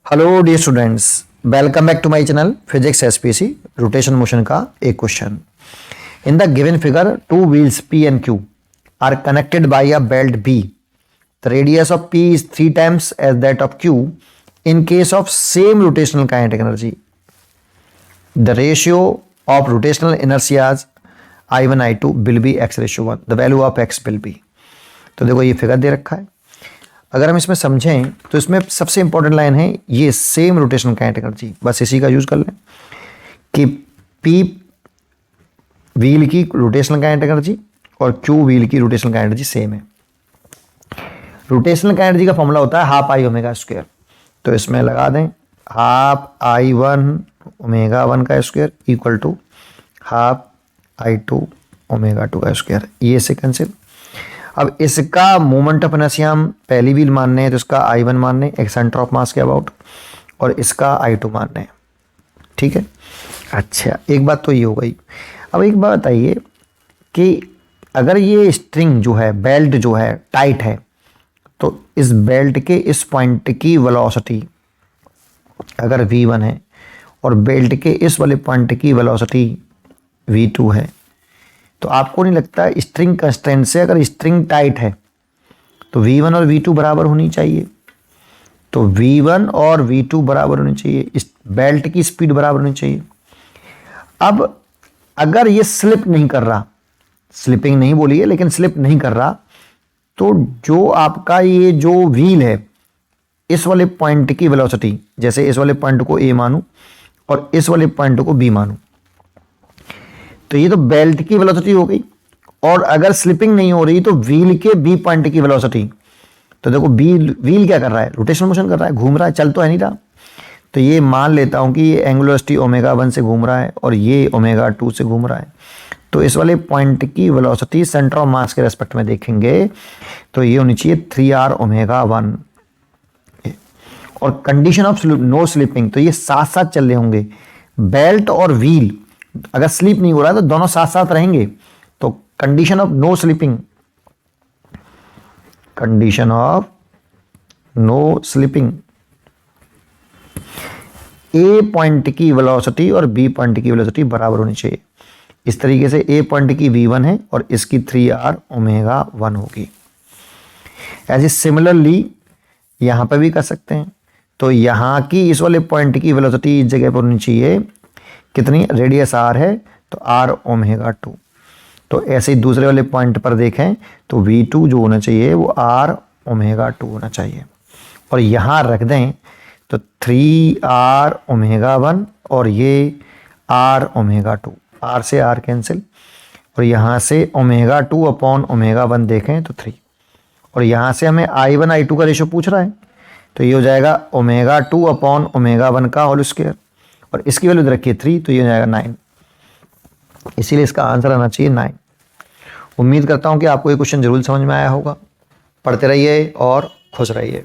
Hello dear students, welcome back to my channel physics SPC. Rotation motion का एक question. In the given figure two wheels P and Q are connected by a belt B. The radius of P is 3 times as that of Q. In case of same rotational kinetic energy, the ratio of rotational inertias I1 I2 will be x/1. The value of x will be. तो देखो ये figure दे रखा है। अगर हम इसमें समझें तो इसमें सबसे इंपॉर्टेंट लाइन है ये सेम रोटेशनल काइनेटिक एनर्जी, बस इसी का यूज कर लें कि P व्हील की रोटेशनल काइनेटिक एनर्जी और Q व्हील की रोटेशनल काइनेटिक एनर्जी सेम है। रोटेशनल काइनेटिक एनर्जी का फॉर्मूला होता है हाफ आई ओमेगा स्क्वायर, तो इसमें लगा दें हाफ I1 ओमेगा 1 का square equal to half I2 omega 2 का स्क्वायर। ये से कैंसिल। अब इसका मोमेंट ऑफ इनर्शिया हम पहली व्हील मानने हैं तो इसका I1 मानने एक सेंटर ऑफ मास के अबाउट, और इसका I2 मानने हैं। ठीक है, अच्छा एक बात तो ये हो गई। अब एक बात बताइए कि अगर ये स्ट्रिंग जो है, बेल्ट जो है टाइट है, तो इस बेल्ट के इस पॉइंट की वेलोसिटी अगर V1 है और बेल्ट के इस वाले पॉइंट की वेलोसिटी V2 है, तो आपको नहीं लगता स्ट्रिंग कंस्ट्रेंट से अगर स्ट्रिंग टाइट है तो V1 और V2 बराबर होनी चाहिए? तो V1 और V2 बराबर होनी चाहिए, इस बेल्ट की स्पीड बराबर होनी चाहिए। अब अगर ये स्लिप नहीं कर रहा, स्लिपिंग नहीं बोली है लेकिन स्लिप नहीं कर रहा, तो जो आपका ये जो व्हील है इस वाले पॉइंट की वेलोसिटी, जैसे इस वाले पॉइंट को A मानूं और इस वाले पॉइंट को B मानूं, तो ये तो बेल्ट की वेलोसिटी हो गई। और अगर स्लिपिंग नहीं हो रही तो व्हील के बी पॉइंट की वेलोसिटी, तो देखो व्हील क्या कर रहा है, रोटेशनल मोशन कर रहा है, घूम रहा है, चल तो है नहीं रहा। तो ये मान लेता हूं कि ये एंगुलर वेलोसिटी ओमेगा 1 से घूम रहा है और ये ओमेगा 2 से घूम रहा है। तो इस वाले पॉइंट की वेलोसिटी सेंटर ऑफ मास के रेस्पेक्ट में देखेंगे तो ये होनी चाहिए 3r ओमेगा 1। और कंडीशन ऑफ नो स्लिपिंग, तो ये साथ साथ चल रहे होंगे। बेल्ट और व्हील अगर स्लिप नहीं हो रहा है तो दोनों साथ साथ रहेंगे। तो condition of no slipping, condition of no slipping, A point की वेलोसिटी और बी पॉइंट की वेलोसिटी बराबर होनी चाहिए। इस तरीके से ए पॉइंट की V1 है और इसकी 3r ओमेगा 1 होगी। ऐसे सिमिलरली यहां पर भी कर सकते हैं। तो यहां की इस वाले पॉइंट की वेलोसिटी इस जगह पर होनी चाहिए कितनी, रेडियस r है तो r ओमेगा 2। तो ऐसे ही दूसरे वाले पॉइंट पर देखें तो V2 जो होना चाहिए वो r ओमेगा 2 होना चाहिए। और यहाँ रख दें तो 3r ओमेगा 1 और ये r ओमेगा 2, r से r कैंसिल, और यहाँ से ओमेगा 2 अपॉन ओमेगा 1 देखें तो 3, और यहाँ से हमें I1 I2 का रेशो पूछ रहा है, तो ये हो जाएगा ओमेगा 2 अपॉन ओमेगा 1 का होल स्क्वायर, और इसकी वैल्यू रखिए 3, तो ये हो जाएगा 9। इसीलिए इसका आंसर आना चाहिए 9। उम्मीद करता हूँ कि आपको ये क्वेश्चन जरूर समझ में आया होगा। पढ़ते रहिए और खुश रहिए।